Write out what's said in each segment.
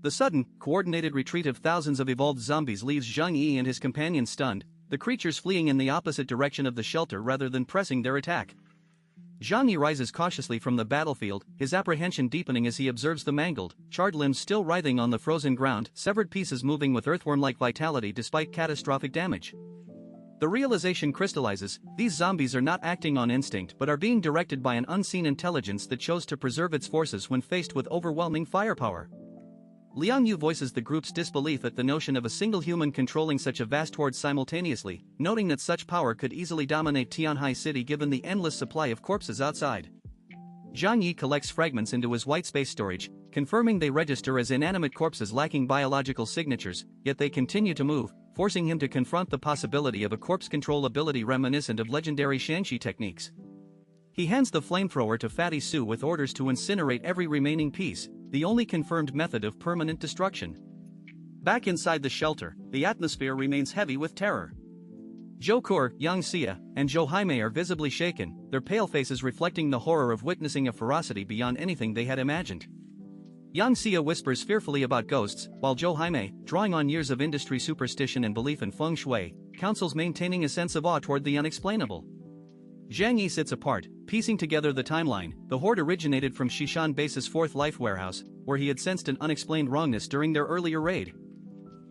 The sudden, coordinated retreat of thousands of evolved zombies leaves Zhang Yi and his companions stunned, the creatures fleeing in the opposite direction of the shelter rather than pressing their attack. Zhang Yi rises cautiously from the battlefield, his apprehension deepening as he observes the mangled, charred limbs still writhing on the frozen ground, severed pieces moving with earthworm-like vitality despite catastrophic damage. The realization crystallizes: these zombies are not acting on instinct but are being directed by an unseen intelligence that chose to preserve its forces when faced with overwhelming firepower. Liang Yu voices the group's disbelief at the notion of a single human controlling such a vast horde simultaneously, noting that such power could easily dominate Tianhai City given the endless supply of corpses outside. Zhang Yi collects fragments into his white space storage, confirming they register as inanimate corpses lacking biological signatures, yet they continue to move, forcing him to confront the possibility of a corpse control ability reminiscent of legendary Shanxi techniques. He hands the flamethrower to Fatty Sue with orders to incinerate every remaining piece, the only confirmed method of permanent destruction. Back inside the shelter, the atmosphere remains heavy with terror. Zhou Kur, Yang Xia, and Zhou Haimei are visibly shaken, their pale faces reflecting the horror of witnessing a ferocity beyond anything they had imagined. Yang Xia whispers fearfully about ghosts, while Zhou Haimei, drawing on years of industry superstition and belief in feng shui, counsels maintaining a sense of awe toward the unexplainable. Zhang Yi sits apart, piecing together the timeline. The horde originated from Shishan Base's fourth life warehouse, where he had sensed an unexplained wrongness during their earlier raid.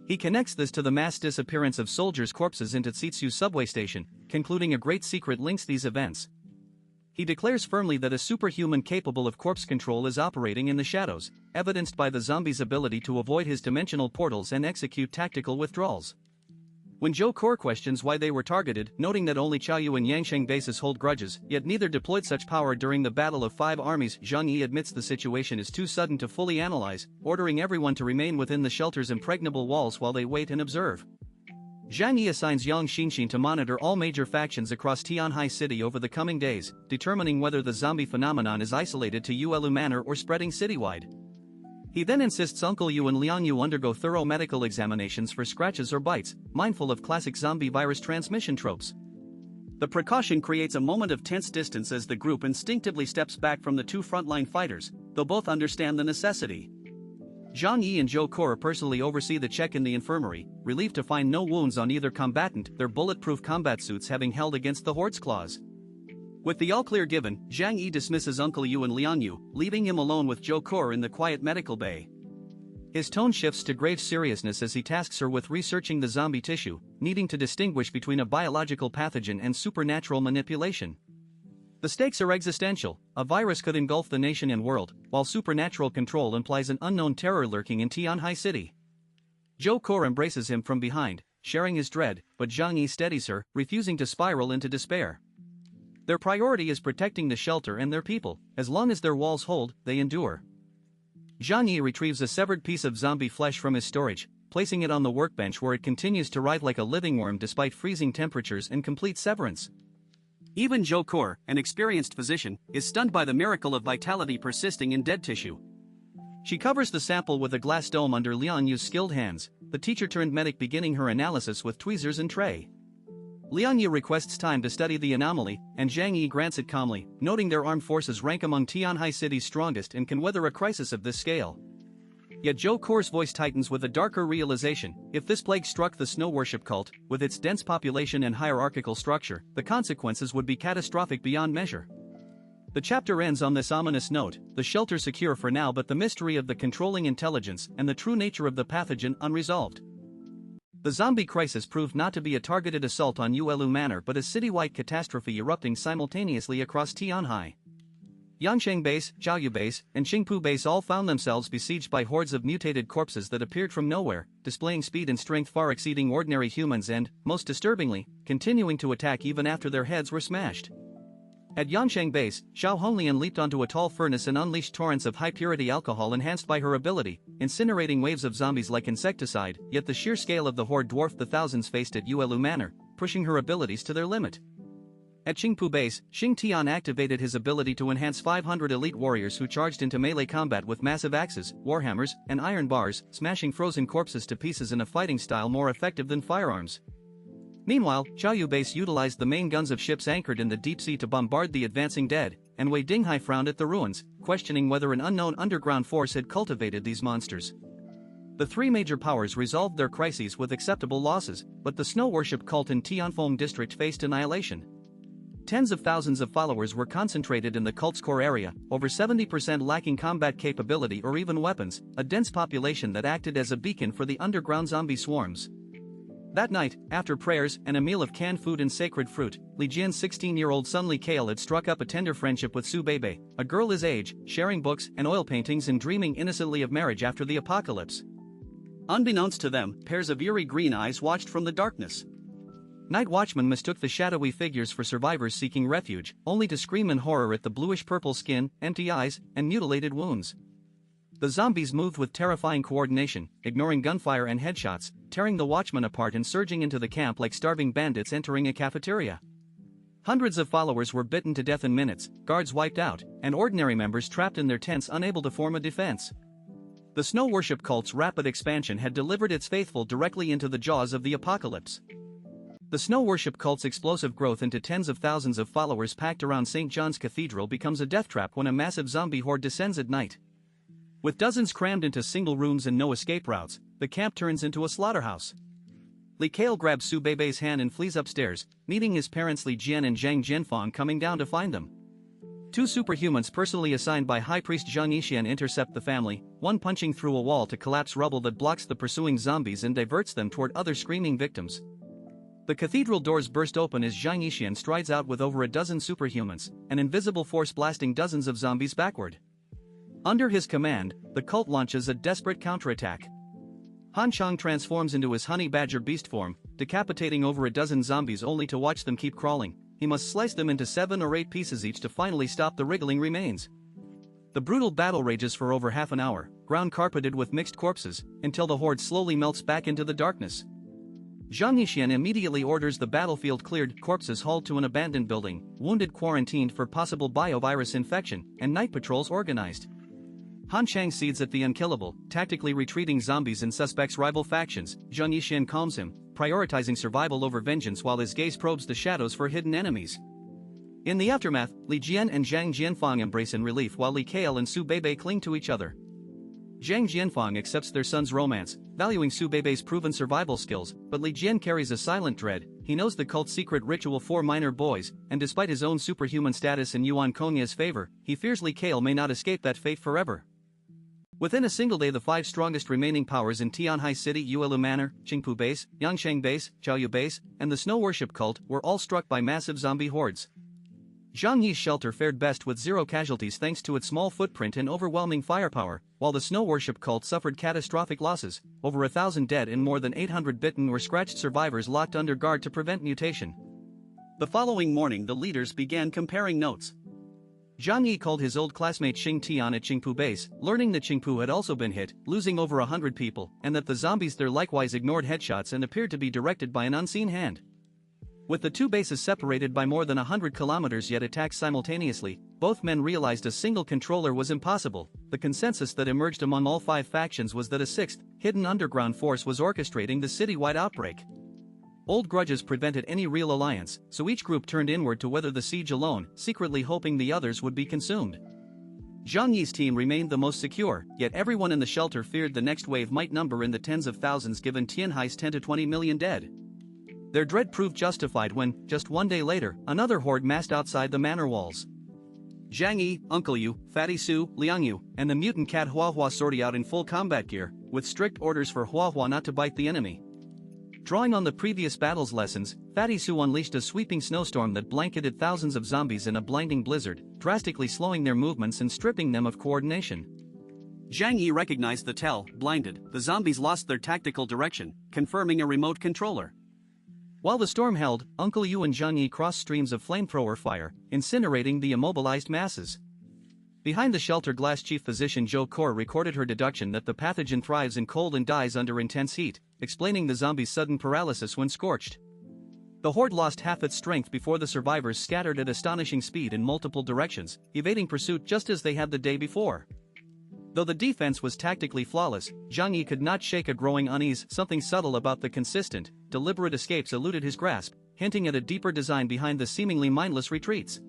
He connects this to the mass disappearance of soldiers' corpses into Tsitsu subway station, concluding a great secret links these events. He declares firmly that a superhuman capable of corpse control is operating in the shadows, evidenced by the zombies' ability to avoid his dimensional portals and execute tactical withdrawals. When Zhou Kur questions why they were targeted, noting that only Chaoyu and Yangsheng bases hold grudges, yet neither deployed such power during the Battle of Five Armies, Zhang Yi admits the situation is too sudden to fully analyze, ordering everyone to remain within the shelter's impregnable walls while they wait and observe. Zhang Yi assigns Yang Xinxin to monitor all major factions across Tianhai City over the coming days, determining whether the zombie phenomenon is isolated to Yuelu Manor or spreading citywide. He then insists Uncle Yu and Liang Yu undergo thorough medical examinations for scratches or bites, mindful of classic zombie virus transmission tropes. The precaution creates a moment of tense distance as the group instinctively steps back from the two frontline fighters, though both understand the necessity. Zhang Yi and Zhou Kur personally oversee the check in the infirmary, relieved to find no wounds on either combatant, their bulletproof combat suits having held against the horde's claws. With the all-clear given, Zhang Yi dismisses Uncle Yu and Liang Yu, leaving him alone with Zhou Kur in the quiet medical bay. His tone shifts to grave seriousness as he tasks her with researching the zombie tissue, needing to distinguish between a biological pathogen and supernatural manipulation. The stakes are existential: a virus could engulf the nation and world, while supernatural control implies an unknown terror lurking in Tianhai City. Zhou Kur embraces him from behind, sharing his dread, but Zhang Yi steadies her, refusing to spiral into despair. Their priority is protecting the shelter and their people. As long as their walls hold, they endure. Zhang Yi retrieves a severed piece of zombie flesh from his storage, placing it on the workbench where it continues to writhe like a living worm despite freezing temperatures and complete severance. Even Zhou Kur, an experienced physician, is stunned by the miracle of vitality persisting in dead tissue. She covers the sample with a glass dome under Liang Yu's skilled hands, the teacher-turned-medic beginning her analysis with tweezers and tray. Liang Yu requests time to study the anomaly, and Zhang Yi grants it calmly, noting their armed forces rank among Tianhai City's strongest and can weather a crisis of this scale. Yet Zhou Kur's voice tightens with a darker realization: if this plague struck the snow worship cult, with its dense population and hierarchical structure, the consequences would be catastrophic beyond measure. The chapter ends on this ominous note: the shelter secure for now, but the mystery of the controlling intelligence and the true nature of the pathogen unresolved. The zombie crisis proved not to be a targeted assault on Yuelu Manor but a citywide catastrophe erupting simultaneously across Tianhai. Yangsheng Base, Chaoyu Base, and Qingpu Base all found themselves besieged by hordes of mutated corpses that appeared from nowhere, displaying speed and strength far exceeding ordinary humans and, most disturbingly, continuing to attack even after their heads were smashed. At Yangsheng Base, Xiao Honglian leaped onto a tall furnace and unleashed torrents of high-purity alcohol enhanced by her ability, incinerating waves of zombies like insecticide, yet the sheer scale of the horde dwarfed the thousands faced at Yuelu Manor, pushing her abilities to their limit. At Qingpu Base, Xing Tian activated his ability to enhance 500 elite warriors who charged into melee combat with massive axes, warhammers, and iron bars, smashing frozen corpses to pieces in a fighting style more effective than firearms. Meanwhile, Chaoyu Base utilized the main guns of ships anchored in the deep sea to bombard the advancing dead, and Wei Dinghai frowned at the ruins, questioning whether an unknown underground force had cultivated these monsters. The three major powers resolved their crises with acceptable losses, but the snow worship cult in Tianfeng district faced annihilation. Tens of thousands of followers were concentrated in the cult's core area, over 70% lacking combat capability or even weapons, a dense population that acted as a beacon for the underground zombie swarms. That night, after prayers and a meal of canned food and sacred fruit, Li Jian's 16-year-old son Li Kale had struck up a tender friendship with Su Bebe, a girl his age, sharing books and oil paintings and dreaming innocently of marriage after the apocalypse. Unbeknownst to them, pairs of eerie green eyes watched from the darkness. Night watchmen mistook the shadowy figures for survivors seeking refuge, only to scream in horror at the bluish-purple skin, empty eyes, and mutilated wounds. The zombies moved with terrifying coordination, ignoring gunfire and headshots, tearing the watchmen apart and surging into the camp like starving bandits entering a cafeteria. Hundreds of followers were bitten to death in minutes, guards wiped out, and ordinary members trapped in their tents unable to form a defense. The snow worship cult's rapid expansion had delivered its faithful directly into the jaws of the apocalypse. The snow worship cult's explosive growth into tens of thousands of followers packed around St. John's Cathedral becomes a death trap when a massive zombie horde descends at night. With dozens crammed into single rooms and no escape routes, the camp turns into a slaughterhouse. Li Kale grabs Su Bei's hand and flees upstairs, meeting his parents Li Jian and Zhang Jianfang coming down to find them. Two superhumans personally assigned by High Priest Zhang Yixian intercept the family, one punching through a wall to collapse rubble that blocks the pursuing zombies and diverts them toward other screaming victims. The cathedral doors burst open as Zhang Yixian strides out with over a dozen superhumans, an invisible force blasting dozens of zombies backward. Under his command, the cult launches a desperate counterattack. Han Chang transforms into his honey badger beast form, decapitating over a dozen zombies only to watch them keep crawling. He must slice them into 7 or 8 pieces each to finally stop the wriggling remains. The brutal battle rages for over half an hour, ground carpeted with mixed corpses, until the horde slowly melts back into the darkness. Zhang Yixian immediately orders the battlefield cleared, corpses hauled to an abandoned building, wounded quarantined for possible biovirus infection, and night patrols organized. Han Chang seeds at the unkillable, tactically retreating zombies and suspects rival factions. Zhang Yixian calms him, prioritizing survival over vengeance while his gaze probes the shadows for hidden enemies. In the aftermath, Li Jian and Zhang Jianfang embrace in relief while Li Kale and Su Bei cling to each other. Zhang Jianfang accepts their son's romance, valuing Su Bei's proven survival skills, but Li Jian carries a silent dread. He knows the cult's secret ritual for minor boys, and despite his own superhuman status in Yuan Kongya's favor, he fears Li Kale may not escape that fate forever. Within a single day, the 5 strongest remaining powers in Tianhai City, Yuelu Manor, Qingpu Base, Yangsheng Base, Chaoyu Base, and the Snow Worship Cult were all struck by massive zombie hordes. Zhang Yi's shelter fared best with 0 casualties thanks to its small footprint and overwhelming firepower, while the Snow Worship Cult suffered catastrophic losses, over 1,000 dead and more than 800 bitten or scratched survivors locked under guard to prevent mutation. The following morning, the leaders began comparing notes. Zhang Yi called his old classmate Xing Tian at Qingpu Base, learning that Qingpu had also been hit, losing over 100 people, and that the zombies there likewise ignored headshots and appeared to be directed by an unseen hand. With the 2 bases separated by more than 100 kilometers yet attacked simultaneously, both men realized a single controller was impossible. The consensus that emerged among all 5 factions was that a 6th, hidden underground force was orchestrating the citywide outbreak. Old grudges prevented any real alliance, so each group turned inward to weather the siege alone, secretly hoping the others would be consumed. Zhang Yi's team remained the most secure, yet everyone in the shelter feared the next wave might number in the tens of thousands given Tianhai's 10 to 20 million dead. Their dread proved justified when, just 1 day later, another horde massed outside the manor walls. Zhang Yi, Uncle Yu, Fatty Su, Liang Yu, and the mutant cat Hua Hua sorted out in full combat gear, with strict orders for Hua Hua not to bite the enemy. Drawing on the previous battle's lessons, Fatty Su unleashed a sweeping snowstorm that blanketed thousands of zombies in a blinding blizzard, drastically slowing their movements and stripping them of coordination. Zhang Yi recognized the tell. Blinded, the zombies lost their tactical direction, confirming a remote controller. While the storm held, Uncle Yu and Zhang Yi crossed streams of flamethrower fire, incinerating the immobilized masses. Behind the shelter, glass chief physician Zhou Kor recorded her deduction that the pathogen thrives in cold and dies under intense heat, explaining the zombies' sudden paralysis when scorched. The horde lost half its strength before the survivors scattered at astonishing speed in multiple directions, evading pursuit just as they had the day before. Though the defense was tactically flawless, Zhang Yi could not shake a growing unease. Something subtle about the consistent, deliberate escapes eluded his grasp, hinting at a deeper design behind the seemingly mindless retreats.